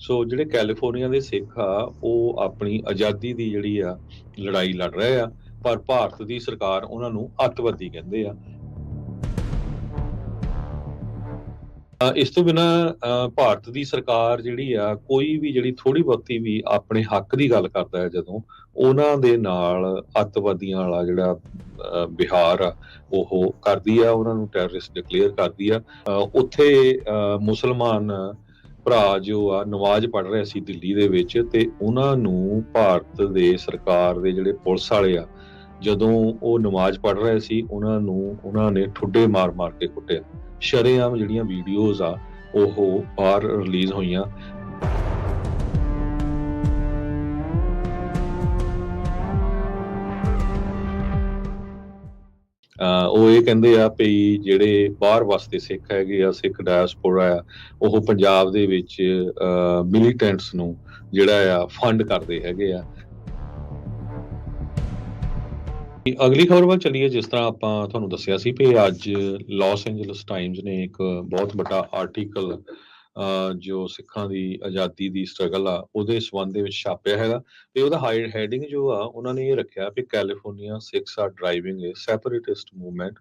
ਸੋ ਜਿਹੜੇ ਕੈਲੀਫੋਰਨੀਆ ਦੇ ਸਿੱਖ ਆ ਉਹ ਆਪਣੀ ਆਜ਼ਾਦੀ ਦੀ ਜਿਹੜੀ ਆ ਲੜਾਈ ਲੜ ਰਹੇ ਆ, ਪਰ ਭਾਰਤ ਦੀ ਸਰਕਾਰ ਉਹਨਾਂ ਨੂੰ ਅੱਤਵਾਦੀ ਕਹਿੰਦੇ ਆ। ਇਸ ਤੋਂ ਬਿਨਾਂ ਭਾਰਤ ਦੀ ਸਰਕਾਰ ਜਿਹੜੀ ਆ ਕੋਈ ਵੀ ਜਿਹੜੀ ਥੋੜੀ ਬਹੁਤੀ ਵੀ ਆਪਣੇ ਹੱਕ ਦੀ ਗੱਲ ਕਰਦਾ ਹੈ ਜਦੋਂ, ਉਹਨਾਂ ਦੇ ਨਾਲ ਅੱਤਵਾਦੀਆਂ ਵਾਲਾ ਜਿਹੜਾ ਵਿਹਾਰ ਆ ਉਹ ਕਰਦੀ ਆ, ਉਹਨਾਂ ਨੂੰ ਟੈਰਰਿਸਟ ਡਿਕਲੇਅਰ ਕਰਦੀ ਆ। ਉੱਥੇ ਮੁਸਲਮਾਨ ਭਰਾ ਜੋ ਆ ਨਮਾਜ਼ ਪੜ੍ਹ ਰਹੇ ਸੀ ਦਿੱਲੀ ਦੇ ਵਿੱਚ, ਤੇ ਉਹਨਾਂ ਨੂੰ ਭਾਰਤ ਦੇ ਸਰਕਾਰ ਦੇ ਜਿਹੜੇ ਪੁਲਿਸ ਵਾਲੇ ਆ, ਜਦੋਂ ਉਹ ਨਮਾਜ਼ ਪੜ੍ਹ ਰਹੇ ਸੀ ਉਹਨਾਂ ਨੇ ਠੁੱਡੇ ਮਾਰ ਕੇ ਕੁੱਟਿਆ। ਸ਼ਰੇਆਮ ਜਿਹੜੀਆਂ ਵੀਡੀਓਜ਼ ਆ ਉਹ ਬਾਹਰ ਰਿਲੀਜ਼ ਹੋਈਆਂ। ਉਹ ਇਹ ਕਹਿੰਦੇ ਆ ਵੀ ਜਿਹੜੇ ਬਾਹਰ ਵਸਦੇ ਸਿੱਖ ਹੈਗੇ ਆ, ਸਿੱਖ ਡਾਇਸਪੋਰਾ ਆ, ਉਹ ਪੰਜਾਬ ਦੇ ਵਿੱਚ ਮਿਲੀਟੈਂਟਸ ਨੂੰ ਜਿਹੜਾ ਆ ਫੰਡ ਕਰਦੇ ਹੈਗੇ ਆ। ਅਗਲੀ ਖਬਰ ਵੱਲ ਚੱਲੀਏ। ਜਿਸ ਤਰ੍ਹਾਂ ਆਪਾਂ ਤੁਹਾਨੂੰ ਦੱਸਿਆ ਸੀ ਵੀ ਅੱਜ ਲਾਸ ਐਂਜਲਸ ਟਾਈਮਜ਼ ਨੇ ਇੱਕ ਬਹੁਤ ਵੱਡਾ ਆਰਟੀਕਲ ਜੋ ਸਿੱਖਾਂ ਦੀ ਆਜ਼ਾਦੀ ਦੀ ਸਟਰਗਲ ਆ ਉਹਦੇ ਸੰਬੰਧ ਦੇ ਵਿੱਚ ਛਾਪਿਆ ਹੈਗਾ, ਤੇ ਉਹਦਾ ਹੈਡਿੰਗ ਜੋ ਆ ਉਹਨਾਂ ਨੇ ਇਹ ਰੱਖਿਆ ਵੀ ਕੈਲੀਫੋਰਨੀਆ ਸਿੱਖਸ ਆਰ ਡਰਾਈਵਿੰਗ ਏ ਸੈਪਰੇਟਿਸਟ ਮੂਵਮੈਂਟ,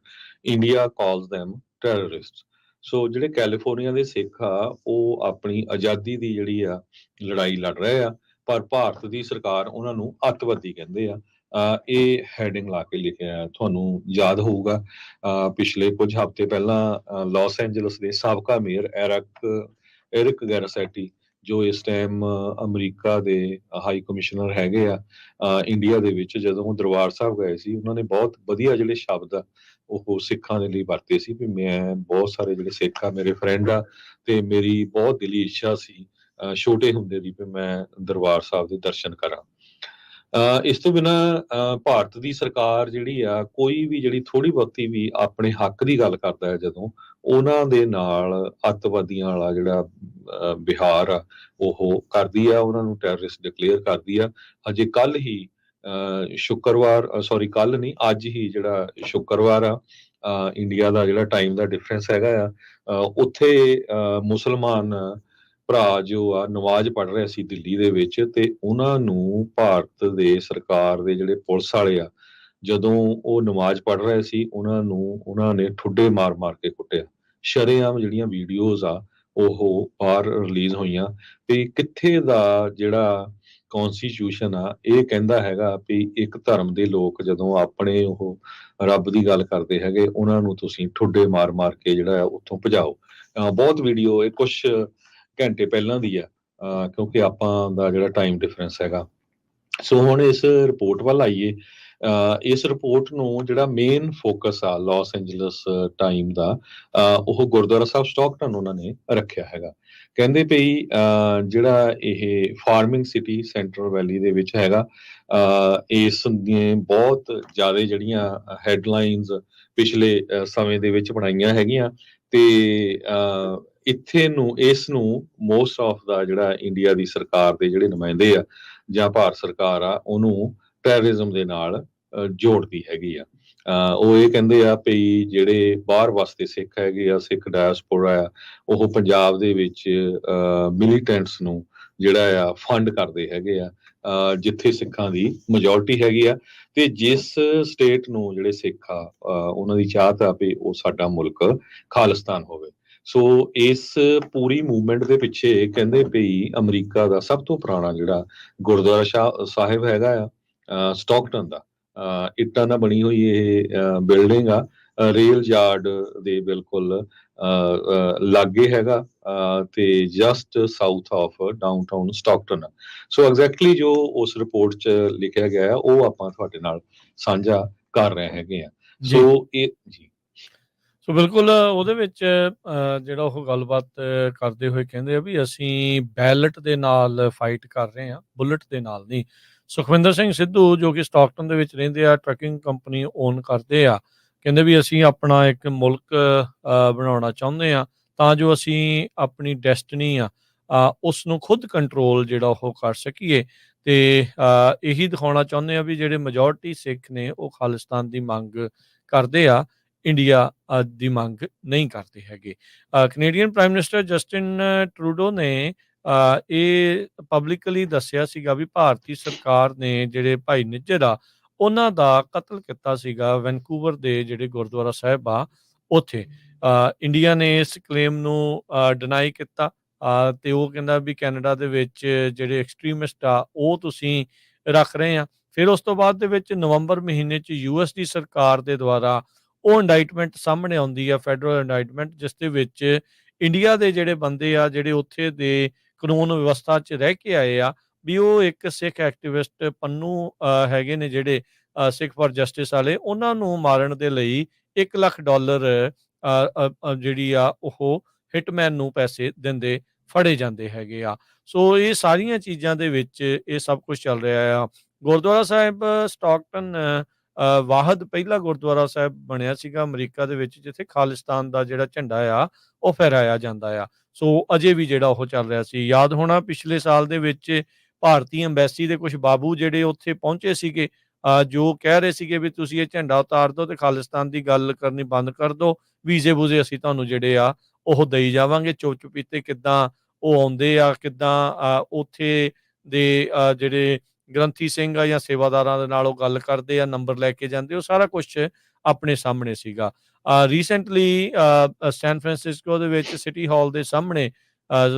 ਇੰਡੀਆ ਕਾਲਸ them terrorists। ਸੋ ਜਿਹੜੇ ਕੈਲੀਫੋਰਨੀਆ ਦੇ ਸਿੱਖ ਆ ਉਹ ਆਪਣੀ ਆਜ਼ਾਦੀ ਦੀ ਜਿਹੜੀ ਆ ਲੜਾਈ ਲੜ ਰਹੇ ਆ, ਪਰ ਭਾਰਤ ਦੀ ਸਰਕਾਰ ਉਹਨਾਂ ਨੂੰ ਅੱਤਵਾਦੀ ਕਹਿੰਦੇ ਆ। ਇਹ ਹੈਡਿੰਗ ਲਾ ਕੇ ਲਿਖਿਆ। ਤੁਹਾਨੂੰ ਯਾਦ ਹੋਊਗਾ ਪਿਛਲੇ ਕੁਝ ਹਫ਼ਤੇ ਪਹਿਲਾਂ ਲਾਸ ਐਂਜਲਸ ਦੇ ਸਾਬਕਾ ਮੇਅਰ ਐਰਿਕ ਗੈਰਾਸੈਟੀ, ਜੋ ਇਸ ਟਾਈਮ ਅਮਰੀਕਾ ਦੇ ਹਾਈ ਕਮਿਸ਼ਨਰ ਹੈਗੇ ਆ ਇੰਡੀਆ ਦੇ ਵਿੱਚ, ਜਦੋਂ ਉਹ ਦਰਬਾਰ ਸਾਹਿਬ ਗਏ ਸੀ, ਉਹਨਾਂ ਨੇ ਬਹੁਤ ਵਧੀਆ ਜਿਹੜੇ ਸ਼ਬਦ ਆ ਉਹ ਸਿੱਖਾਂ ਦੇ ਲਈ ਵਰਤੇ ਸੀ ਵੀ ਮੈਂ ਬਹੁਤ ਸਾਰੇ ਜਿਹੜੇ ਸਿੱਖ ਆ ਮੇਰੇ ਫਰੈਂਡ ਆ, ਤੇ ਮੇਰੀ ਬਹੁਤ ਦਿਲੀ ਇੱਛਾ ਸੀ ਛੋਟੇ ਹੁੰਦੇ ਦੀ ਵੀ ਮੈਂ ਦਰਬਾਰ ਸਾਹਿਬ ਦੇ ਦਰਸ਼ਨ ਕਰਾਂ। ਇਸ ਤੋਂ ਬਿਨਾਂ ਭਾਰਤ ਦੀ ਸਰਕਾਰ ਜਿਹੜੀ ਆ ਕੋਈ ਵੀ ਜਿਹੜੀ ਥੋੜੀ ਬਹੁਤੀ ਵੀ ਆਪਣੇ ਹੱਕ ਦੀ ਗੱਲ ਕਰਦਾ ਹੈ ਜਦੋਂ, ਉਹਨਾਂ ਦੇ ਨਾਲ ਅੱਤਵਾਦੀਆਂ ਵਾਲਾ ਜਿਹੜਾ ਵਿਹਾਰ ਆ ਉਹ ਕਰਦੀ ਆ, ਉਹਨਾਂ ਨੂੰ ਟੈਰਰਿਸਟ ਡਿਕਲੇਅਰ ਕਰਦੀ ਆ। ਅਜੇ ਕੱਲ ਹੀ ਕੱਲ ਨਹੀਂ, ਅੱਜ ਹੀ ਜਿਹੜਾ ਸ਼ੁੱਕਰਵਾਰ ਆ, ਇੰਡੀਆ ਦਾ ਜਿਹੜਾ ਟਾਈਮ ਦਾ ਡਿਫਰੈਂਸ ਹੈਗਾ ਆ, ਉੱਥੇ ਮੁਸਲਮਾਨ ਭਰਾ ਜੋ ਆ ਨਮਾਜ਼ ਪੜ੍ਹ ਰਹੇ ਸੀ ਦਿੱਲੀ ਦੇ ਵਿੱਚ, ਤੇ ਉਹਨਾਂ ਨੂੰ ਭਾਰਤ ਦੇ ਸਰਕਾਰ ਦੇ ਜਿਹੜੇ ਪੁਲਿਸ ਵਾਲੇ ਆ, ਜਦੋਂ ਉਹ ਨਮਾਜ਼ ਪੜ੍ਹ ਰਹੇ ਸੀ ਉਹਨਾਂ ਨੇ ਠੁੱਡੇ ਮਾਰ ਕੇ ਕੁੱਟਿਆ। ਸ਼ਰੇਆਮ ਜਿਹੜੀਆਂ ਵੀਡੀਓਜ਼ ਆ ਉਹ ਬਾਹਰ ਰਿਲੀਜ਼ ਹੋਈਆਂ। ਤੇ ਕਿੱਥੇ ਦਾ ਜਿਹੜਾ ਕੌਨਸਟੀਟਿਊਸ਼ਨ ਆ ਇਹ ਕਹਿੰਦਾ ਹੈਗਾ ਵੀ ਇੱਕ ਧਰਮ ਦੇ ਲੋਕ ਜਦੋਂ ਆਪਣੇ ਉਹ ਰੱਬ ਦੀ ਗੱਲ ਕਰਦੇ ਹੈਗੇ, ਉਹਨਾਂ ਨੂੰ ਤੁਸੀਂ ਠੁੱਡੇ ਮਾਰ ਕੇ ਜਿਹੜਾ ਆ ਉੱਥੋਂ ਭਜਾਓ। ਬਹੁਤ ਵੀਡੀਓ, ਇਹ ਕੁਛ ਘੰਟੇ ਪਹਿਲਾਂ ਦੀ ਆ, ਕਿਉਂਕਿ ਆਪਾਂ ਦਾ ਜਿਹੜਾ ਟਾਈਮ ਡਿਫਰੈਂਸ ਹੈਗਾ। ਸੋ ਹੁਣ ਇਸ ਰਿਪੋਰਟ ਵੱਲ ਆਈਏ। ਇਸ ਰਿਪੋਰਟ ਨੂੰ ਜਿਹੜਾ ਮੇਨ ਫੋਕਸ ਆ ਲਾਸ ਐਂਜਲਸ ਟਾਈਮ ਦਾ, ਉਹ ਗੁਰਦੁਆਰਾ ਸਾਹਿਬ ਸਟਾਕਟਨ ਉਹਨਾਂ ਨੇ ਰੱਖਿਆ ਹੈਗਾ। ਕਹਿੰਦੇ ਪਈ ਜਿਹੜਾ ਇਹ ਫਾਰਮਿੰਗ ਸਿਟੀ ਸੈਂਟਰਲ ਵੈਲੀ ਦੇ ਵਿੱਚ ਹੈਗਾ, ਇਸ ਦੀਆਂ ਬਹੁਤ ਜ਼ਿਆਦਾ ਜਿਹੜੀਆਂ ਹੈਡਲਾਈਨਸ ਪਿਛਲੇ ਸਮੇਂ ਦੇ ਵਿੱਚ ਬਣਾਈਆਂ ਹੈਗੀਆਂ, ਤੇ ਇਸ ਨੂੰ ਮੋਸਟ ਆਫ ਦਾ ਜਿਹੜਾ ਇੰਡੀਆ ਦੀ ਸਰਕਾਰ ਦੇ ਜਿਹੜੇ ਨੁਮਾਇੰਦੇ ਆ ਜਾਂ ਭਾਰਤ ਸਰਕਾਰ ਆ ਉਹਨੂੰ ਟੈਰਰਿਜ਼ਮ ਦੇ ਨਾਲ ਜੋੜਦੀ ਹੈਗੀ ਆ। ਉਹ ਇਹ ਕਹਿੰਦੇ ਆ ਵੀ ਜਿਹੜੇ ਬਾਹਰ ਵਸਦੇ ਸਿੱਖ ਹੈਗੇ ਆ, ਸਿੱਖ ਡਾਇਸਪੋਰਾ ਆ, ਉਹ ਪੰਜਾਬ ਦੇ ਵਿੱਚ ਮਿਲੀਟੈਂਟਸ ਨੂੰ ਜਿਹੜਾ ਆ ਫੰਡ ਕਰਦੇ ਹੈਗੇ ਆ, ਜਿੱਥੇ ਸਿੱਖਾਂ ਦੀ ਮੈਜੋਰਟੀ ਹੈਗੀ ਆ, ਤੇ ਜਿਸ ਸਟੇਟ ਨੂੰ ਜਿਹੜੇ ਸਿੱਖ ਆ ਉਹਨਾਂ ਦੀ ਚਾਹਤ ਆ ਵੀ ਉਹ ਸਾਡਾ ਮੁਲਕ ਖਾਲਿਸਤਾਨ ਹੋਵੇ। ਸੋ ਇਸ ਪੂਰੀ ਮੂਵਮੈਂਟ ਦੇ ਪਿੱਛੇ ਕਹਿੰਦੇ ਪਈ ਅਮਰੀਕਾ ਦਾ ਸਭ ਤੋਂ ਪੁਰਾਣਾ ਜਿਹੜਾ ਗੁਰਦੁਆਰਾ ਸਾਹਿਬ ਹੈਗਾ ਆ ਸਟਾਕਟਨ ਦਾ, ਇੱਟਾਂ ਨਾਲ ਬਣੀ ਹੋਈ ਇਹ ਬਿਲਡਿੰਗ ਆ, ਰੇਲ ਯਾਰਡ ਦੇ ਬਿਲਕੁਲ ਲਾਗੇ ਹੈਗਾ, ਤੇ just south of downtown Stockton. So exactly ਜੋ ਉਸ ਰਿਪੋਰਟ 'ਚ ਲਿਖਿਆ ਗਿਆ ਹੈ ਉਹ ਆਪਾਂ ਤੁਹਾਡੇ ਨਾਲ ਸਾਂਝਾ ਕਰ ਰਹੇ ਹੈਗੇ ਆ। ਸੋ ਇਹ ਜੀ ਸੋ ਬਿਲਕੁਲ ਉਹਦੇ ਵਿੱਚ ਜਿਹੜਾ ਉਹ ਗੱਲਬਾਤ ਕਰਦੇ ਹੋਏ ਕਹਿੰਦੇ ਆ ਵੀ ਅਸੀਂ ਬੈਲਟ ਦੇ ਨਾਲ ਫਾਈਟ ਕਰ ਰਹੇ ਹਾਂ, ਬੁਲਟ ਦੇ ਨਾਲ ਨਹੀਂ। ਸੁਖਵਿੰਦਰ ਸਿੰਘ ਸਿੱਧੂ ਜੋ ਕਿ ਸਟਾਕਟਨ ਦੇ ਵਿੱਚ ਰਹਿੰਦੇ ਆ, ਟਰੱਕਿੰਗ ਕੰਪਨੀ ਓਨ ਕਰਦੇ ਆ, ਕਹਿੰਦੇ ਵੀ ਅਸੀਂ ਆਪਣਾ ਇੱਕ ਮੁਲਕ ਬਣਾਉਣਾ ਚਾਹੁੰਦੇ ਆ ਤਾਂ ਜੋ ਅਸੀਂ ਆਪਣੀ ਡੈਸਟਨੀ ਆ ਉਸ ਨੂੰ ਖੁਦ ਕੰਟਰੋਲ ਜਿਹੜਾ ਉਹ ਕਰ ਸਕੀਏ, ਤੇ ਇਹੀ ਦਿਖਾਉਣਾ ਚਾਹੁੰਦੇ ਆ ਵੀ ਜਿਹੜੇ ਮੈਜੋਰਟੀ ਸਿੱਖ ਨੇ ਉਹ ਖਾਲਿਸਤਾਨ ਦੀ ਮੰਗ ਕਰਦੇ ਆ, ਇੰਡੀਆ ਦੀ ਮੰਗ ਨਹੀਂ ਕਰਦੇ ਹੈਗੇ। Canadian prime minister Justin Trudeau ਨੇ ਇਹ ਪਬਲਿਕਲੀ ਦੱਸਿਆ ਸੀਗਾ ਵੀ ਭਾਰਤੀ ਸਰਕਾਰ ਨੇ ਜਿਹੜੇ ਭਾਈ ਨਿੱਜਰ ਆ ਉਹਨਾਂ ਦਾ ਕਤਲ ਕੀਤਾ ਸੀਗਾ ਵੈਨਕੂਵਰ ਦੇ ਜਿਹੜੇ ਗੁਰਦੁਆਰਾ ਸਾਹਿਬ ਆ ਉੱਥੇ। ਇੰਡੀਆ ਨੇ ਇਸ ਕਲੇਮ ਨੂੰ ਡਿਨਾਈ ਕੀਤਾ ਤੇ ਉਹ ਕਹਿੰਦਾ ਵੀ ਕੈਨੇਡਾ ਦੇ ਵਿੱਚ ਜਿਹੜੇ ਐਕਸਟ੍ਰੀਮਿਸਟ ਆ ਉਹ ਤੁਸੀਂ ਰੱਖ ਰਹੇ ਆ। ਫਿਰ ਉਸ ਤੋਂ ਬਾਅਦ ਦੇ ਵਿੱਚ ਨਵੰਬਰ ਮਹੀਨੇ 'ਚ ਯੂਐਸ ਦੀ ਸਰਕਾਰ ਦੇ ਦੁਆਰਾ ਉਹ ਇੰਡਾਈਟਮੈਂਟ ਸਾਹਮਣੇ ਆਉਂਦੀ ਆ, ਫੈਡਰਲ ਇੰਡਾਈਟਮੈਂਟ, ਜਿਸ ਦੇ ਵਿੱਚ ਇੰਡੀਆ ਦੇ ਜਿਹੜੇ ਬੰਦੇ ਆ ਜਿਹੜੇ ਉੱਥੇ ਦੇ ਕਾਨੂੰਨ ਵਿਵਸਥਾ 'ਚ ਰਹਿ ਕੇ ਆਏ ਆ ਵੀ ਉਹ ਇੱਕ ਸਿੱਖ ਐਕਟਿਵਿਸਟ ਪੰਨੂ ਹੈਗੇ ਨੇ ਜਿਹੜੇ ਸਿੱਖ ਫॉर ਜਸਟਿਸ ਵਾਲੇ, ਉਹਨਾਂ ਨੂੰ ਮਾਰਨ ਦੇ ਲਈ $1 ਲੱਖ ਜਿਹੜੀ ਆ ਉਹ ਹਿਟਮੈਨ ਨੂੰ ਪੈਸੇ ਦਿੰਦੇ ਫੜੇ ਜਾਂਦੇ ਹੈਗੇ ਆ। ਸੋ ਇਹ ਸਾਰੀਆਂ ਚੀਜ਼ਾਂ ਦੇ ਵਿੱਚ ਇਹ ਸਭ ਕੁਝ ਚੱਲ ਰਿਹਾ ਆ। ਗੁਰਦੁਆਰਾ ਸਾਹਿਬ ਸਟਾਕਟਨ ਵਾਹਦ ਪਹਿਲਾ ਗੁਰਦੁਆਰਾ ਸਾਹਿਬ ਬਣਿਆ ਸੀਗਾ ਅਮਰੀਕਾ ਦੇ ਵਿੱਚ ਜਿੱਥੇ ਖਾਲਿਸਤਾਨ ਦਾ ਜਿਹੜਾ ਝੰਡਾ ਆ ਉਹ ਫਹਿਰਾਇਆ ਜਾਂਦਾ ਆ। ਸੋ ਅਜੇ ਵੀ ਜਿਹੜਾ ਉਹ ਚੱਲ ਰਿਹਾ ਸੀ। ਯਾਦ ਹੋਣਾ ਪਿਛਲੇ ਸਾਲ ਦੇ ਵਿੱਚ ਭਾਰਤੀ ਐਮਬੈਸੀ ਦੇ ਕੁਝ ਬਾਬੂ ਜਿਹੜੇ ਉੱਥੇ ਪਹੁੰਚੇ ਸੀਗੇ ਜੋ ਕਹਿ ਰਹੇ ਸੀਗੇ ਵੀ ਤੁਸੀਂ ਇਹ ਝੰਡਾ ਉਤਾਰ ਦਿਓ ਤੇ ਖਾਲਿਸਤਾਨ ਦੀ ਗੱਲ ਕਰਨੀ ਬੰਦ ਕਰ ਦਿਓ, ਵੀਜ਼ੇ ਵੂਜ਼ੇ ਅਸੀਂ ਤੁਹਾਨੂੰ ਜਿਹੜੇ ਆ ਉਹ ਦੇਈ ਜਾਵਾਂਗੇ। ਚੁੱਪ ਚੁਪੀਤੇ ਕਿੱਦਾਂ ਉਹ ਆਉਂਦੇ ਆ, ਕਿੱਦਾਂ ਉੱਥੇ ਦੇ ਜਿਹੜੇ ਗ੍ਰੰਥੀ ਸਿੰਘ ਆ ਜਾਂ ਸੇਵਾਦਾਰਾਂ ਦੇ ਨਾਲ ਉਹ ਗੱਲ ਕਰਦੇ ਆ, ਨੰਬਰ ਲੈ ਕੇ ਜਾਂਦੇ, ਉਹ ਸਾਰਾ ਕੁਛ ਆਪਣੇ ਸਾਹਮਣੇ ਸੀਗਾ। ਰੀਸੈਂਟਲੀ ਸੈਨ ਫਰਾਂਸਿਸਕੋ ਦੇ ਵਿੱਚ ਸਿਟੀ ਹਾਲ ਦੇ ਸਾਹਮਣੇ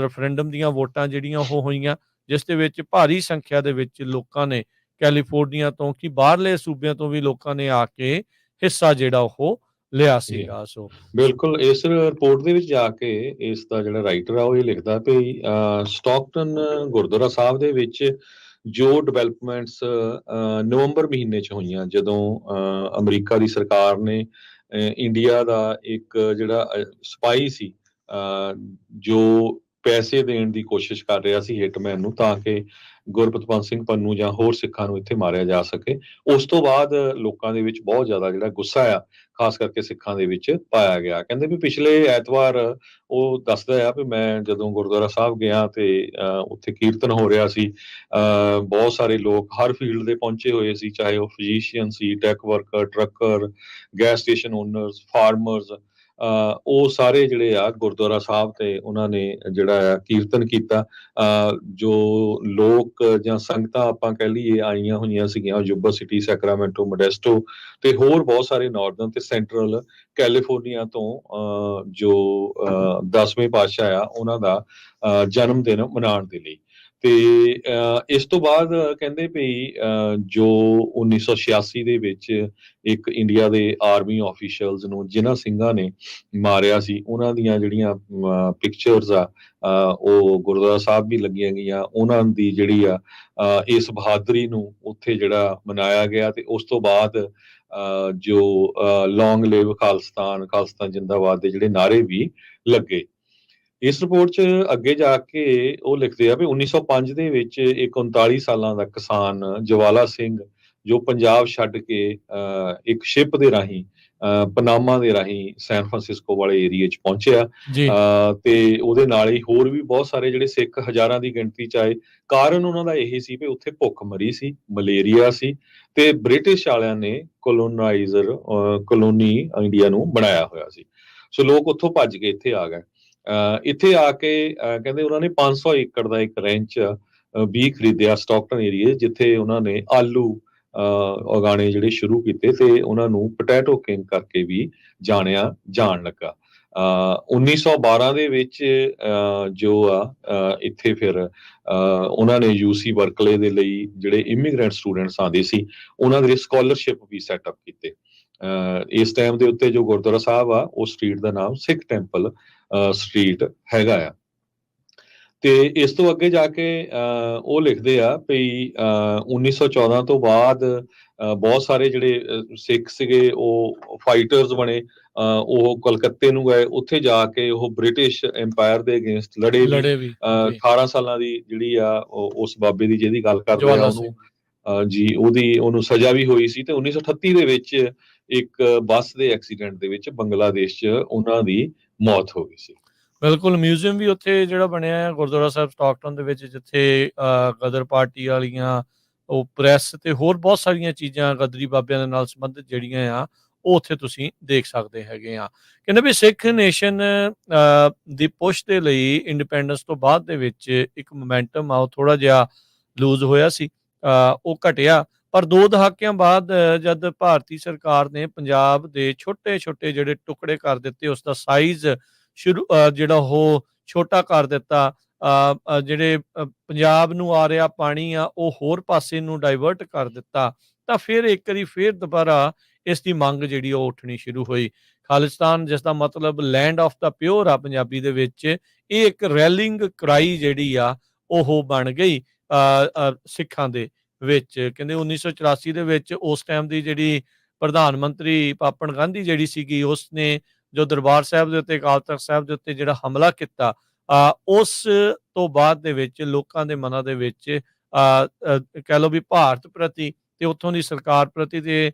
ਰੈਫਰੈਂਡਮ ਦੀਆਂ ਵੋਟਾਂ ਜਿਹੜੀਆਂ ਉਹ ਹੋਈਆਂ, ਜਿਸ ਦੇ ਵਿੱਚ ਭਾਰੀ ਸੰਖਿਆ ਦੇ ਵਿੱਚ ਲੋਕਾਂ ਨੇ ਕੈਲੀਫੋਰਨੀਆ ਤੋਂ ਕਿ ਬਾਹਰਲੇ ਸੂਬਿਆਂ ਤੋਂ ਵੀ ਲੋਕਾਂ ਨੇ ਆ ਕੇ ਹਿੱਸਾ ਜਿਹੜਾ ਉਹ ਲਿਆ ਜੀ ਸੀਗਾ। ਸੋ ਬਿਲਕੁਲ, ਇਸ ਰਿਪੋਰਟ ਦੇ ਵਿੱਚ ਜਾ ਕੇ ਇਸ ਦਾ ਜਿਹੜਾ ਰਾਈਟਰ ਆ ਉਹ ਇਹ ਲਿਖਦਾ ਵੀ ਸਟਾਕਟਨ ਗੁਰਦੁਆਰਾ ਸਾਹਿਬ ਦੇ ਵਿੱਚ ਜੋ ਡਿਵੈਲਪਮੈਂਟਸ ਨਵੰਬਰ ਮਹੀਨੇ 'ਚ ਹੋਈਆਂ, ਜਦੋਂ ਅਮਰੀਕਾ ਦੀ ਸਰਕਾਰ ਨੇ ਇੰਡੀਆ ਦਾ ਇੱਕ ਜਿਹੜਾ ਸਿਪਾਹੀ ਸੀ ਜੋ ਪੈਸੇ ਦੇਣ ਦੀ ਕੋਸ਼ਿਸ਼ ਕਰ ਰਿਹਾ ਸੀ ਹਿਟਮੈਨ ਨੂੰ ਤਾਂ ਕਿ ਗੁਰਪਤਵੰਤ ਸਿੰਘ ਪੰਨੂ ਜਾਂ ਹੋਰ ਸਿੱਖਾਂ ਨੂੰ ਇੱਥੇ ਮਾਰਿਆ ਜਾ ਸਕੇ। ਉਸ ਤੋਂ ਬਾਅਦ ਲੋਕਾਂ ਦੇ ਵਿੱਚ ਬਹੁਤ ਜ਼ਿਆਦਾ ਜਿਹੜਾ ਗੁੱਸਾ ਆ ਖਾਸ ਕਰਕੇ ਸਿੱਖਾਂ ਦੇ ਵਿੱਚ ਪਾਇਆ ਗਿਆ। ਕਹਿੰਦੇ ਵੀ ਪਿਛਲੇ ਐਤਵਾਰ ਉਹ ਦੱਸਦਾ ਆ ਵੀ ਮੈਂ ਜਦੋਂ ਗੁਰਦੁਆਰਾ ਸਾਹਿਬ ਗਿਆ ਤੇ ਉੱਥੇ ਕੀਰਤਨ ਹੋ ਰਿਹਾ ਸੀ, ਬਹੁਤ ਸਾਰੇ ਲੋਕ ਹਰ ਫੀਲਡ ਦੇ ਪਹੁੰਚੇ ਹੋਏ ਸੀ, ਚਾਹੇ ਉਹ ਫਿਜ਼ੀਸ਼ੀਅਨ ਸੀ, tech worker, trucker, gas station owners, farmers, ਉਹ ਸਾਰੇ ਜਿਹੜੇ ਆ ਗੁਰਦੁਆਰਾ ਸਾਹਿਬ ਤੇ ਉਹਨਾਂ ਨੇ ਜਿਹੜਾ ਆ ਕੀਰਤਨ ਕੀਤਾ। ਜੋ ਲੋਕ ਜਾਂ ਸੰਗਤਾਂ ਆਪਾਂ ਕਹਿ ਲਈਏ ਆਈਆਂ ਹੋਈਆਂ ਸੀਗੀਆਂ ਯੂਬਾ ਸਿਟੀ, ਸੈਕਰਾਮੈਂਟੋ, ਮੋਡੈਸਟੋ ਤੇ ਹੋਰ ਬਹੁਤ ਸਾਰੇ ਨਾਰਦਰਨ ਤੇ ਸੈਂਟਰਲ ਕੈਲੀਫੋਰਨੀਆ ਤੋਂ ਜੋ 10ਵੇਂ ਪਾਤਸ਼ਾਹ ਆ ਉਹਨਾਂ ਦਾ ਜਨਮ ਦਿਨ ਮਨਾਉਣ ਦੇ ਲਈ। ਤੇ ਇਸ ਤੋਂ ਬਾਅਦ ਕਹਿੰਦੇ ਵੀ ਜੋ 1986 ਦੇ ਵਿੱਚ ਇੱਕ ਇੰਡੀਆ ਦੇ ਆਰਮੀ ਆਫੀਸ਼ੀਅਲਸ ਨੂੰ ਜਿਨ੍ਹਾਂ ਸਿੰਘਾਂ ਨੇ ਮਾਰਿਆ ਸੀ ਉਹਨਾਂ ਦੀਆਂ ਜਿਹੜੀਆਂ ਪਿਕਚਰਸ ਆ ਉਹ ਗੁਰਦੁਆਰਾ ਸਾਹਿਬ ਵੀ ਲੱਗੀਆਂ ਗਈਆਂ। ਉਹਨਾਂ ਦੀ ਜਿਹੜੀ ਆ ਇਸ ਬਹਾਦਰੀ ਨੂੰ ਉੱਥੇ ਜਿਹੜਾ ਮਨਾਇਆ ਗਿਆ ਤੇ ਉਸ ਤੋਂ ਬਾਅਦ ਜੋ ਲੌਂਗ ਲਿਵ ਖਾਲਿਸਤਾਨ, ਖਾਲਿਸਤਾਨ ਜਿੰਦਾਬਾਦ ਦੇ ਜਿਹੜੇ ਨਾਅਰੇ ਵੀ ਲੱਗੇ। ਇਸ ਰਿਪੋਰਟ 'ਚ ਅੱਗੇ ਜਾ ਕੇ ਉਹ ਲਿਖਦੇ ਆ ਵੀ 1905 ਦੇ ਵਿੱਚ ਇੱਕ 39 ਸਾਲਾਂ ਦਾ ਕਿਸਾਨ ਜਵਾਲਾ ਸਿੰਘ ਜੋ ਪੰਜਾਬ ਛੱਡ ਕੇ ਇੱਕ ਸ਼ਿਪ ਦੇ ਰਾਹੀਂ ਪਨਾਮਾ ਦੇ ਰਾਹੀਂ ਸੈਨ ਫਰਾਂਸਿਸਕੋ ਵਾਲੇ ਏਰੀਏ 'ਚ ਪਹੁੰਚਿਆ ਤੇ ਉਹਦੇ ਨਾਲ ਹੀ ਹੋਰ ਵੀ ਬਹੁਤ ਸਾਰੇ ਜਿਹੜੇ ਸਿੱਖ ਹਜ਼ਾਰਾਂ ਦੀ ਗਿਣਤੀ 'ਚ ਆਏ। ਕਾਰਨ ਉਹਨਾਂ ਦਾ ਇਹੀ ਸੀ ਵੀ ਉੱਥੇ ਭੁੱਖ ਮਰੀ ਸੀ, ਮਲੇਰੀਆ ਸੀ ਤੇ ਬ੍ਰਿਟਿਸ਼ ਵਾਲਿਆਂ ਨੇ ਕਲੋਨੀ ਇੰਡੀਆ ਨੂੰ ਬਣਾਇਆ ਹੋਇਆ ਸੀ। ਸੋ ਲੋਕ ਉੱਥੋਂ ਭੱਜ ਕੇ ਇੱਥੇ ਆ ਗਏ। ਇੱਥੇ ਆ ਕੇ ਕਹਿੰਦੇ ਉਹਨਾਂ ਨੇ 500 ਏਕੜ ਦਾ ਇੱਕ ਰੈਂਚ ਵੀ ਖਰੀਦਿਆ ਸਟਾਕਟਨ ਏਰੀਏ, ਜਿੱਥੇ ਉਹਨਾਂ ਨੇ ਆਲੂ ਉਗਾਉਣੇ ਜਿਹੜੇ ਸ਼ੁਰੂ ਕੀਤੇ ਤੇ ਉਹਨਾਂ ਨੂੰ ਪੋਟੈਟੋ ਕਿੰਗ ਕਰਕੇ ਵੀ ਜਾਣਿਆ ਜਾਣ ਲੱਗਾ। 1912 ਦੇ ਵਿੱਚ ਜੋ ਆ ਇੱਥੇ ਫਿਰ ਉਹਨਾਂ ਨੇ UC ਬਰਕਲੇ ਦੇ ਲਈ ਜਿਹੜੇ ਇਮੀਗ੍ਰੈਂਟ ਸਟੂਡੈਂਟਸ ਆਉਂਦੇ ਸੀ ਉਹਨਾਂ ਦੇ ਸਕਾਲਰਸ਼ਿਪ ਵੀ ਸੈਟਅਪ ਕੀਤੇ। ਇਸ ਟਾਈਮ ਦੇ ਉੱਤੇ ਜੋ ਗੁਰਦੁਆਰਾ ਸਾਹਿਬ ਆ ਉਹ ਸਟਰੀਟ ਦਾ ਨਾਮ ਸਿੱਖ ਟੈਂਪਲ ਸਟਰੀਟ ਹੈਗਾ ਆ। ਤੇ ਇਸ ਤੋਂ ਅੱਗੇ ਜਾ ਕੇ ਉਹ ਲਿਖਦੇ ਆ ਵੀ 1914 ਤੋਂ ਬਾਅਦ ਬਹੁਤ ਸਾਰੇ ਜਿਹੜੇ ਸਿੱਖ ਸੀਗੇ ਉਹ ਫਾਈਟਰਸ ਬਣੇ। ਉਹ ਕਲਕੱਤੇ ਨੂੰ ਗਏ, ਉੱਥੇ ਜਾ ਕੇ ਉਹ ਬ੍ਰਿਟਿਸ਼ ਐਮਪਾਇਰ ਦੇ ਅਗੇਂਸਟ ਲੜੇ ਵੀ। 18 ਸਾਲਾਂ ਦੀ ਜਿਹੜੀ ਆ ਉਸ ਬਾਬੇ ਦੀ ਜਿਹਦੀ ਗੱਲ ਕਰਦੇ ਆ ਉਹਨੂੰ ਜੀ ਉਹਨੂੰ ਸਜ਼ਾ ਵੀ ਹੋਈ ਸੀ। ਤੇ 1938 ਦੇ ਵਿੱਚ ਇੱਕ ਬੱਸ ਦੇ ਐਕਸੀਡੈਂਟ ਦੇ ਵਿੱਚ ਬੰਗਲਾਦੇਸ਼ 'ਚ ਉਹਨਾਂ ਦੀ ਮੌਤ ਹੋ ਗਈ ਸੀ। ਬਿਲਕੁਲ, ਮਿਊਜ਼ੀਅਮ ਵੀ ਉੱਥੇ ਜਿਹੜਾ ਬਣਿਆ ਹੈ ਗੁਰਦੁਆਰਾ ਸਾਹਿਬ ਸਟਾਕਟਨ ਦੇ ਵਿੱਚ, ਜਿੱਥੇ ਗਦਰ ਪਾਰਟੀ ਵਾਲੀਆਂ ਉਹ ਪ੍ਰੈਸ ਤੇ ਹੋਰ ਬਹੁਤ ਸਾਰੀਆਂ ਚੀਜ਼ਾਂ ਗਦਰੀ ਬਾਬਿਆਂ ਦੇ ਨਾਲ ਸੰਬੰਧਿਤ ਜਿਹੜੀਆਂ ਆ ਉਹ ਉੱਥੇ ਤੁਸੀਂ ਦੇਖ ਸਕਦੇ ਹੈਗੇ ਆ। ਕਹਿੰਦੇ ਵੀ ਸਿੱਖ ਨੇਸ਼ਨ ਦੀ ਪੁਸ਼ ਦੇ ਲਈ ਇੰਡੀਪੈਂਡੈਂਸ ਤੋਂ ਬਾਅਦ ਦੇ ਵਿੱਚ ਇੱਕ ਮੋਮੈਂਟਮ ਆ ਉਹ ਥੋੜਾ ਜਿਹਾ ਲੂਜ਼ ਹੋਇਆ ਸੀ, ਉਹ ਘਟਿਆ। ਪਰ 2 ਦਹਾਕਿਆਂ ਬਾਅਦ ਜਦ ਭਾਰਤੀ ਸਰਕਾਰ ਨੇ ਪੰਜਾਬ ਦੇ ਛੋਟੇ-ਛੋਟੇ ਜਿਹੜੇ ਟੁਕੜੇ ਕਰ ਦਿੱਤੇ, ਉਸ ਦਾ ਸਾਈਜ਼ ਜਿਹੜਾ ਉਹ ਛੋਟਾ ਕਰ ਦਿੱਤਾ, ਜਿਹੜੇ ਪੰਜਾਬ ਨੂੰ ਆ ਰਿਹਾ ਪਾਣੀ ਆ ਉਹ ਹੋਰ ਪਾਸੇ ਨੂੰ ਡਾਇਵਰਟ ਕਰ ਦਿੱਤਾ, ਤਾਂ ਫਿਰ ਇੱਕ ਵਾਰੀ ਫਿਰ ਦੁਬਾਰਾ ਇਸ ਦੀ ਮੰਗ ਜਿਹੜੀ ਉਹ ਉੱਠਣੀ ਸ਼ੁਰੂ ਹੋਈ। ਖਾਲਿਸਤਾਨ ਜਿਸ ਦਾ ਮਤਲਬ ਲੈਂਡ ਆਫ ਦਾ ਪਿਓਰ ਆ ਪੰਜਾਬੀ ਦੇ ਵਿੱਚ, ਇਹ ਇੱਕ ਰੈਲਿੰਗ ਕਰਾਈ ਜਿਹੜੀ ਆ ਉਹ ਬਣ ਗਈ ਸਿੱਖਾਂ ਦੇ ਵਿੱਚ। ਕਹਿੰਦੇ 1984 ਦੇ ਵਿੱਚ ਉਸ ਟਾਈਮ ਦੀ ਜਿਹੜੀ ਪ੍ਰਧਾਨ ਮੰਤਰੀ ਪਾਪਣ ਗਾਂਧੀ ਜਿਹੜੀ ਸੀਗੀ, ਉਸਨੇ ਜੋ ਦਰਬਾਰ ਸਾਹਿਬ ਦੇ ਉੱਤੇ, ਅਕਾਲ ਤਖ਼ਤ ਸਾਹਿਬ ਦੇ ਉੱਤੇ ਜਿਹੜਾ ਹਮਲਾ ਕੀਤਾ, ਉਸ ਤੋਂ ਬਾਅਦ ਦੇ ਵਿੱਚ ਲੋਕਾਂ ਦੇ ਮਨਾਂ ਦੇ ਵਿੱਚ ਕਹਿ ਲਓ ਵੀ ਭਾਰਤ ਪ੍ਰਤੀ ਤੇ ਉੱਥੋਂ ਦੀ ਸਰਕਾਰ ਪ੍ਰਤੀ ਤੇ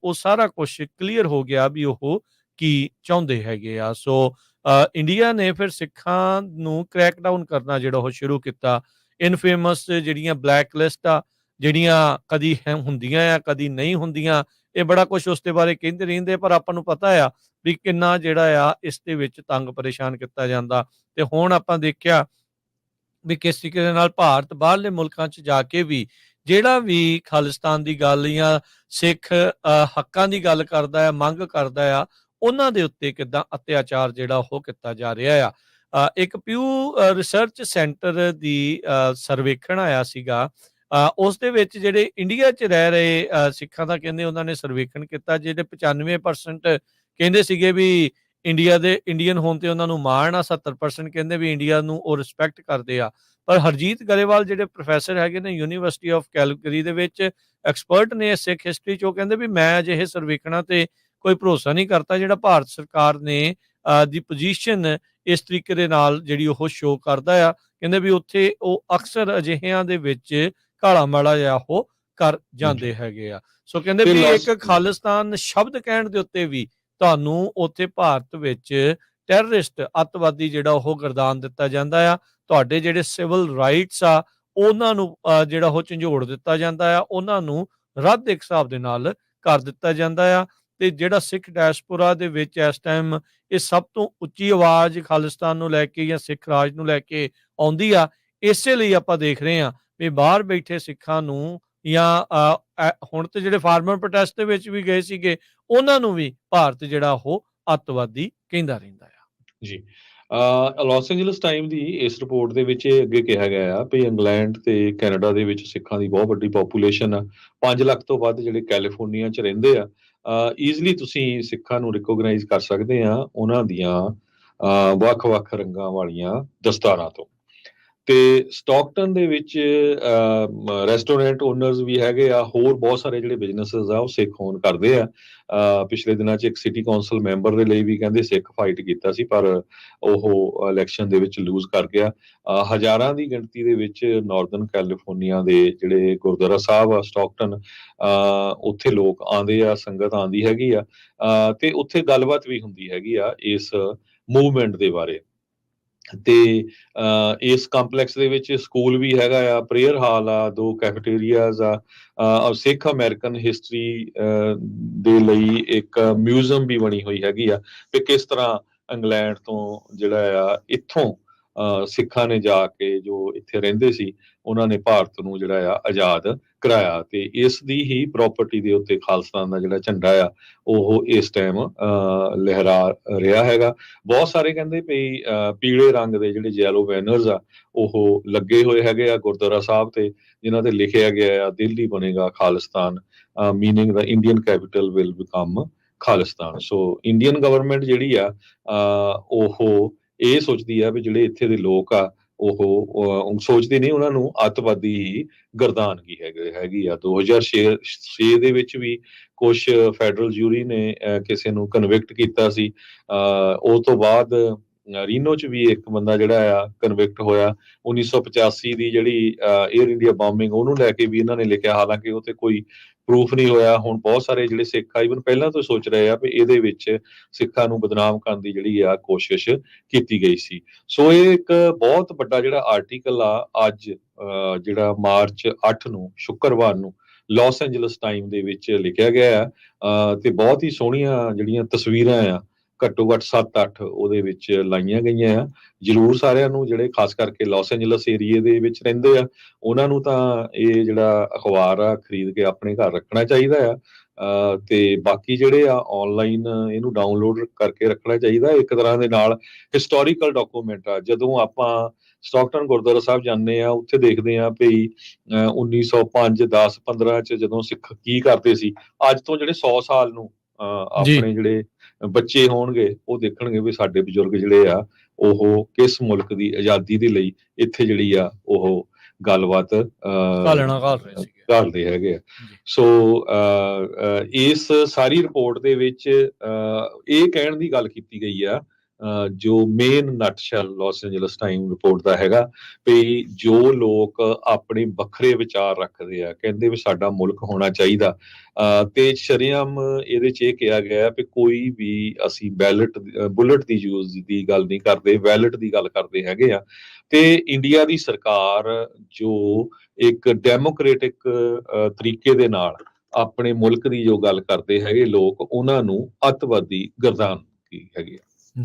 ਉਹ ਸਾਰਾ ਕੁਛ ਕਲੀਅਰ ਹੋ ਗਿਆ ਵੀ ਉਹ ਕੀ ਚਾਹੁੰਦੇ ਹੈਗੇ ਆ। ਸੋ ਇੰਡੀਆ ਨੇ ਫਿਰ ਸਿੱਖਾਂ ਨੂੰ ਕ੍ਰੈਕ ਡਾਊਨ ਕਰਨਾ ਜਿਹੜਾ ਉਹ ਸ਼ੁਰੂ ਕੀਤਾ। ਇਨਫੇਮਸ ਜਿਹੜੀਆਂ ਬਲੈਕ ਲਿਸਟ ਆ, ਜਿਹੜੀਆਂ ਕਦੀ ਹੁੰਦੀਆਂ ਆ ਕਦੀ ਨਹੀਂ ਹੁੰਦੀਆਂ, ਇਹ ਬੜਾ ਕੁਛ ਉਸ ਦੇ ਬਾਰੇ ਕਹਿੰਦੇ ਰਹਿੰਦੇ, ਪਰ ਆਪਾਂ ਨੂੰ ਪਤਾ ਆ ਵੀ ਕਿੰਨਾ ਜਿਹੜਾ ਆ ਇਸ ਦੇ ਵਿੱਚ ਤੰਗ ਪਰੇਸ਼ਾਨ ਕੀਤਾ ਜਾਂਦਾ। ਤੇ ਹੁਣ ਆਪਾਂ ਦੇਖਿਆ ਵੀ ਕਿਸ ਤਰੀਕੇ ਦੇ ਨਾਲ ਭਾਰਤ ਬਾਹਰਲੇ ਮੁਲਕਾਂ 'ਚ ਜਾ ਕੇ ਵੀ ਜਿਹੜਾ ਵੀ ਖਾਲਿਸਤਾਨ ਦੀ ਗੱਲ ਜਾਂ ਸਿੱਖ ਹੱਕਾਂ ਦੀ ਗੱਲ ਕਰਦਾ ਆ, ਮੰਗ ਕਰਦਾ ਆ, ਉਹਨਾਂ ਦੇ ਉੱਤੇ ਕਿੱਦਾਂ ਅਤਿਆਚਾਰ ਜਿਹੜਾ ਉਹ ਕੀਤਾ ਜਾ ਰਿਹਾ ਆ। ਇੱਕ ਪਿਊ ਰਿਸਰਚ ਸੈਂਟਰ ਦੀ ਸਰਵੇਖਣ ਆਇਆ ਸੀਗਾ, ਉਸ ਦੇ ਵਿੱਚ ਜਿਹੜੇ ਇੰਡੀਆ 'ਚ ਰਹਿ ਰਹੇ ਸਿੱਖਾਂ ਦਾ ਕਹਿੰਦੇ ਉਹਨਾਂ ਨੇ ਸਰਵੇਖਣ ਕੀਤਾ, ਜਿਹੜੇ 95% ਕਹਿੰਦੇ ਸੀਗੇ ਵੀ ਇੰਡੀਆ ਦੇ ਇੰਡੀਅਨ ਹੋਣ ਤੇ ਉਹਨਾਂ ਨੂੰ ਮਾਣ ਆ, 70% ਕਹਿੰਦੇ ਵੀ ਇੰਡੀਆ ਨੂੰ ਉਹ ਰਿਸਪੈਕਟ ਕਰਦੇ ਆ। ਪਰ ਹਰਜੀਤ ਗਰੇਵਾਲ ਜਿਹੜੇ ਪ੍ਰੋਫੈਸਰ ਹੈਗੇ ਨੇ ਯੂਨੀਵਰਸਿਟੀ ਆਫ ਕੈਲਗਰੀ ਦੇ ਵਿੱਚ, ਐਕਸਪਰਟ ਨੇ ਸਿੱਖ ਹਿਸਟਰੀ 'ਚ, ਉਹ ਕਹਿੰਦੇ ਵੀ ਮੈਂ ਅਜਿਹੇ ਸਰਵੇਖਣਾਂ ਤੇ ਕੋਈ ਭਰੋਸਾ ਨਹੀਂ ਕਰਤਾ ਜਿਹੜਾ ਭਾਰਤ ਸਰਕਾਰ ਨੇ ਦੀ ਪੋਜੀਸ਼ਨ ਇਸ ਤਰੀਕੇ ਦੇ ਨਾਲ ਜਿਹੜੀ ਉਹ ਸ਼ੋਅ ਕਰਦਾ ਆ। ਕਹਿੰਦੇ ਵੀ ਉੱਥੇ ਉਹ ਅਕਸਰ ਅਜਿਹਿਆਂ ਦੇ ਵਿੱਚ ਕਾਲਾ ਮਾੜਾ ਜਿਹਾ ਉਹ ਕਰ ਜਾਂਦੇ ਹੈਗੇ ਆ। ਸੋ ਕਹਿੰਦੇ ਵੀ ਇੱਕ ਖਾਲਿਸਤਾਨ ਸ਼ਬਦ ਕਹਿਣ ਦੇ ਉੱਤੇ ਵੀ ਤੁਹਾਨੂੰ ਉੱਥੇ ਭਾਰਤ ਵਿੱਚ ਟੈਰਰਿਸਟ, ਅੱਤਵਾਦੀ ਜਿਹੜਾ ਉਹ ਗਰਦਾਨ ਦਿੱਤਾ ਜਾਂਦਾ ਆ। ਤੁਹਾਡੇ ਜਿਹੜੇ ਸਿਵਲ ਰਾਈਟਸ ਆ ਉਹਨਾਂ ਨੂੰ ਜਿਹੜਾ ਉਹ ਝੰਜੋੜ ਦਿੱਤਾ ਜਾਂਦਾ ਆ, ਉਹਨਾਂ ਨੂੰ ਰੱਦ ਇੱਕ ਹਿਸਾਬ ਦੇ ਨਾਲ ਕਰ ਦਿੱਤਾ ਜਾਂਦਾ ਆ। ਤੇ ਜਿਹੜਾ ਸਿੱਖ ਡਾਇਸਪੋਰਾ ਦੇ ਵਿੱਚ ਇਸ ਟਾਈਮ ਇਹ ਸਭ ਤੋਂ ਉੱਚੀ ਆਵਾਜ਼ ਖਾਲਿਸਤਾਨ ਨੂੰ ਲੈ ਕੇ ਜਾਂ ਸਿੱਖ ਰਾਜ ਨੂੰ ਲੈ ਕੇ ਆਉਂਦੀ ਆ। ਇਸੇ ਲਈ ਆਪਾਂ ਦੇਖ ਰਹੇ ਹਾਂ ਵੀ ਬਾਹਰ ਬੈਠੇ ਸਿੱਖਾਂ ਨੂੰ ਜਾਂ ਹੁਣ ਤੇ ਜਿਹੜੇ ਫਾਰਮਰ ਪ੍ਰੋਟੈਸਟ ਦੇ ਵਿੱਚ ਵੀ ਗਏ ਸੀਗੇ, ਉਹਨਾਂ ਨੂੰ ਵੀ ਭਾਰਤ ਜਿਹੜਾ ਉਹ ਅੱਤਵਾਦੀ ਕਹਿੰਦਾ ਰਹਿੰਦਾ ਆ। ਜੀ, ਲਾਸ ਐਂਜਲਸ ਟਾਈਮ ਦੀ ਇਸ ਰਿਪੋਰਟ ਦੇ ਵਿੱਚ ਇਹ ਅੱਗੇ ਕਿਹਾ ਗਿਆ ਆ ਵੀ ਇੰਗਲੈਂਡ ਤੇ ਕੈਨੇਡਾ ਦੇ ਵਿੱਚ ਸਿੱਖਾਂ ਦੀ ਬਹੁਤ ਵੱਡੀ ਪੋਪੂਲੇਸ਼ਨ ਆ, 5 ਲੱਖ ਤੋਂ ਵੱਧ ਜਿਹੜੇ ਕੈਲੀਫੋਰਨੀਆ 'ਚ ਰਹਿੰਦੇ ਆ। ਈਜ਼ਲੀ ਤੁਸੀਂ ਸਿੱਖਾਂ ਨੂੰ ਰਿਕੋਗਨਾਈਜ਼ ਕਰ ਸਕਦੇ ਆ ਉਹਨਾਂ ਦੀਆਂ ਵੱਖ-ਵੱਖ ਰੰਗਾਂ ਵਾਲੀਆਂ ਦਸਤਾਰਾਂ ਤੋਂ। ਤੇ ਸਟਾਕਟਨ ਦੇ ਵਿੱਚ ਰੈਸਟੋਰੈਂਟ ਓਨਰਸ ਵੀ ਹੈਗੇ ਆ, ਹੋਰ ਬਹੁਤ ਸਾਰੇ ਜਿਹੜੇ ਬਿਜ਼ਨੈਸਸ ਆ ਉਹ ਸਿੱਖ ਹੋਣ ਕਰਦੇ ਆ। ਪਿਛਲੇ ਦਿਨਾਂ 'ਚ ਇੱਕ ਸਿਟੀ ਕੌਂਸਲ ਮੈਂਬਰ ਦੇ ਲਈ ਵੀ ਕਹਿੰਦੇ ਸਿੱਖ ਫਾਈਟ ਕੀਤਾ ਸੀ, ਪਰ ਉਹ ਇਲੈਕਸ਼ਨ ਦੇ ਵਿੱਚ ਲੂਜ਼ ਕਰ ਗਿਆ। ਹਜ਼ਾਰਾਂ ਦੀ ਗਿਣਤੀ ਦੇ ਵਿੱਚ ਨਾਰਦਰਨ ਕੈਲੀਫੋਰਨੀਆ ਦੇ ਜਿਹੜੇ ਗੁਰਦੁਆਰਾ ਸਾਹਿਬ ਆ ਸਟਾਕਟਨ, ਉੱਥੇ ਲੋਕ ਆਉਂਦੇ ਆ, ਸੰਗਤ ਆਉਂਦੀ ਹੈਗੀ ਆ, ਤੇ ਉੱਥੇ ਗੱਲਬਾਤ ਵੀ ਹੁੰਦੀ ਹੈਗੀ ਆ ਇਸ ਮੂਵਮੈਂਟ ਦੇ ਬਾਰੇ। ਤੇ ਇਸ ਕੰਪਲੈਕਸ ਦੇ ਵਿੱਚ ਸਕੂਲ ਵੀ ਹੈਗਾ ਆ, ਪ੍ਰੇਅਰ ਹਾਲ ਆ, 2 ਕੈਫੇਟੇਰੀਆਜ਼ ਆ, ਸਿੱਖ ਅਮਰੀਕਨ ਹਿਸਟਰੀ ਦੇ ਲਈ ਇੱਕ ਮਿਊਜ਼ੀਅਮ ਵੀ ਬਣੀ ਹੋਈ ਹੈਗੀ ਆ ਤੇ ਕਿਸ ਤਰ੍ਹਾਂ ਇੰਗਲੈਂਡ ਤੋਂ ਜਿਹੜਾ ਆ ਇੱਥੋਂ ਸਿੱਖਾਂ ਨੇ ਜਾ ਕੇ ਜੋ ਇੱਥੇ ਰਹਿੰਦੇ ਸੀ ਉਹਨਾਂ ਨੇ ਭਾਰਤ ਨੂੰ ਜਿਹੜਾ ਆ ਆਜ਼ਾਦ ਕਰਾਇਆ, ਤੇ ਇਸ ਦੀ ਹੀ ਪ੍ਰਾਪਰਟੀ ਦੇ ਉੱਤੇ ਖਾਲਿਸਤਾਨ ਦਾ ਜਿਹੜਾ ਝੰਡਾ ਆ ਉਹ ਇਸ ਟਾਈਮ ਲਹਿਰਾ ਰਿਹਾ ਹੈਗਾ। ਬਹੁਤ ਸਾਰੇ ਕਹਿੰਦੇ ਵੀ ਪੀਲੇ ਰੰਗ ਦੇ ਜਿਹੜੇ ਯੈਲੋ ਬੈਨਰਸ ਆ ਉਹ ਲੱਗੇ ਹੋਏ ਹੈਗੇ ਆ ਗੁਰਦੁਆਰਾ ਸਾਹਿਬ ਤੇ, ਜਿਨ੍ਹਾਂ ਤੇ ਲਿਖਿਆ ਗਿਆ ਆ ਦਿੱਲੀ ਬਣੇਗਾ Khalistan, meaning the Indian capital will become Khalistan. So Indian government ਜਿਹੜੀ ਆ ਉਹ ਇਹ ਸੋਚਦੀ ਆ ਵੀ ਜਿਹੜੇ ਇੱਥੇ ਦੇ ਲੋਕ ਆ ਉਹ ਸੋਚਦੇ ਨਹੀਂ, ਉਹਨਾਂ ਨੂੰ ਅੱਤਵਾਦੀ ਗਰਦਾਨਗੀ ਹੈਗੀ ਆ। 2006 ਦੇ ਵਿੱਚ ਵੀ ਕੁਝ ਫੈਡਰਲ ਜੂਰੀ ਨੇ ਕਿਸੇ ਨੂੰ ਕਨਵਿਕਟ ਕੀਤਾ ਸੀ। ਉਹ ਤੋਂ ਬਾਅਦ ਰੀਨੋ 'ਚ ਵੀ ਇੱਕ ਬੰਦਾ ਜਿਹੜਾ ਆ ਕਨਵਿਕਟ ਹੋਇਆ। 1985 ਦੀ ਜਿਹੜੀ ਏਅਰ ਇੰਡੀਆ ਬੰਬਿੰਗ ਉਹਨੂੰ ਲੈ ਕੇ ਵੀ ਇਹਨਾਂ ਨੇ ਲਿਖਿਆ, ਹਾਲਾਂਕਿ ਉਹ ਤੇ ਕੋਈ ਪ੍ਰੂਫ ਨਹੀਂ ਹੋਇਆ। ਹੁਣ ਬਹੁਤ ਸਾਰੇ ਜਿਹੜੇ ਸਿੱਖ ਆ ਈਵਨ ਪਹਿਲਾਂ ਤੋਂ ਸੋਚ ਰਹੇ ਆ ਵੀ ਇਹਦੇ ਵਿੱਚ ਸਿੱਖਾਂ ਨੂੰ ਬਦਨਾਮ ਕਰਨ ਦੀ ਜਿਹੜੀ ਆ ਕੋਸ਼ਿਸ਼ ਕੀਤੀ ਗਈ ਸੀ। ਸੋ ਇਹ ਇੱਕ ਬਹੁਤ ਵੱਡਾ ਜਿਹੜਾ ਆਰਟੀਕਲ ਆ ਅੱਜ ਜਿਹੜਾ ਮਾਰਚ 8 ਨੂੰ ਸ਼ੁੱਕਰਵਾਰ ਨੂੰ ਲਾਸ ਐਂਜਲਸ ਟਾਈਮ ਦੇ ਵਿੱਚ ਲਿਖਿਆ ਗਿਆ ਆ ਤੇ ਬਹੁਤ ਹੀ ਸੋਹਣੀਆਂ ਜਿਹੜੀਆਂ ਤਸਵੀਰਾਂ ਆ ਘੱਟੋ ਘੱਟ 7-8 ਉਹਦੇ ਵਿੱਚ ਲਾਈਆਂ ਗਈਆਂ ਆ। ਜ਼ਰੂਰ ਸਾਰਿਆਂ ਨੂੰ ਜਿਹੜੇ ਖਾਸ ਕਰਕੇ ਲਾਸ ਐਂਜਲਸ ਏਰੀਏ ਦੇ ਵਿੱਚ ਰਹਿੰਦੇ ਆ ਉਹਨਾਂ ਨੂੰ ਤਾਂ ਇਹ ਜਿਹੜਾ ਅਖਬਾਰ ਆ ਖਰੀਦ ਕੇ ਆਪਣੇ ਘਰ ਰੱਖਣਾ ਚਾਹੀਦਾ ਆ। ਤੇ ਬਾਕੀ ਜਿਹੜੇ ਆ ਆਨਲਾਈਨ ਇਹਨੂੰ ਡਾਊਨਲੋਡ ਕਰਕੇ ਰੱਖਣਾ ਚਾਹੀਦਾ। ਇੱਕ ਤਰ੍ਹਾਂ ਦੇ ਨਾਲ ਹਿਸਟੋਰੀਕਲ ਡਾਕੂਮੈਂਟ ਆ। ਜਦੋਂ ਆਪਾਂ ਸਟਾਕਟਨ ਗੁਰਦੁਆਰਾ ਸਾਹਿਬ ਜਾਂਦੇ ਆ ਉੱਥੇ ਦੇਖਦੇ ਆ ਵੀ 1905 10 15 ਚ ਜਦੋਂ ਸਿੱਖ ਕੀ ਕਰਦੇ ਸੀ, ਅੱਜ ਤੋਂ ਜਿਹੜੇ 100 ਸਾਲ ਨੂੰ ਜੀ ਆਪਣੇ ਜਿਹੜੇ ਬੱਚੇ ਹੋਣਗੇ ਉਹ ਦੇਖਣਗੇ ਵੀ ਸਾਡੇ ਬਜ਼ੁਰਗ ਜਿਹੜੇ ਆ ਉਹ ਕਿਸ ਮੁਲਕ ਦੀ ਆਜ਼ਾਦੀ ਦੇ ਲਈ ਇੱਥੇ ਜਿਹੜੀ ਆ ਉਹ ਗੱਲਬਾਤ ਘਾਲਣਾ ਘਾਲ ਰਹੇ ਸੀਗੇ ਘਾਲਦੇ ਹੈਗੇ ਆ। ਜੀ ਸੋ ਇਸ ਸਾਰੀ ਰਿਪੋਰਟ ਦੇ ਵਿੱਚ ਇਹ ਕਹਿਣ ਦੀ ਗੱਲ ਕੀਤੀ ਗਈ ਆ ਜੋ main nutshell Los Angeles time report ਦਾ ਹੈਗਾ ਵੀ ਜੋ ਲੋਕ ਆਪਣੇ ਵੱਖਰੇ ਵਿਚਾਰ ਰੱਖਦੇ ਆ, ਕਹਿੰਦੇ ਵੀ ਸਾਡਾ ਮੁਲਕ ਹੋਣਾ ਚਾਹੀਦਾ ਤੇ ਸ਼ਰੇਆਮ ਇਹਦੇ 'ਚ ਇਹ ਕਿਹਾ ਗਿਆ ਵੀ ਕੋਈ ਵੀ ਅਸੀਂ ਬੁਲਟ ਦੀ ਯੂਜ਼ ਦੀ ਗੱਲ ਨਹੀਂ ਕਰਦੇ, ਬੈਲਟ ਦੀ ਗੱਲ ਕਰਦੇ ਹੈਗੇ ਆ। ਤੇ ਇੰਡੀਆ ਦੀ ਸਰਕਾਰ ਜੋ ਇੱਕ ਡੈਮੋਕ੍ਰੇਟਿਕ ਤਰੀਕੇ ਦੇ ਨਾਲ ਆਪਣੇ ਮੁਲਕ ਦੀ ਜੋ ਗੱਲ ਕਰਦੇ ਹੈਗੇ ਲੋਕ, ਉਹਨਾਂ ਨੂੰ ਅੱਤਵਾਦੀ ਗਰਦਾਨਗੀ ਹੈਗੀ ਆ।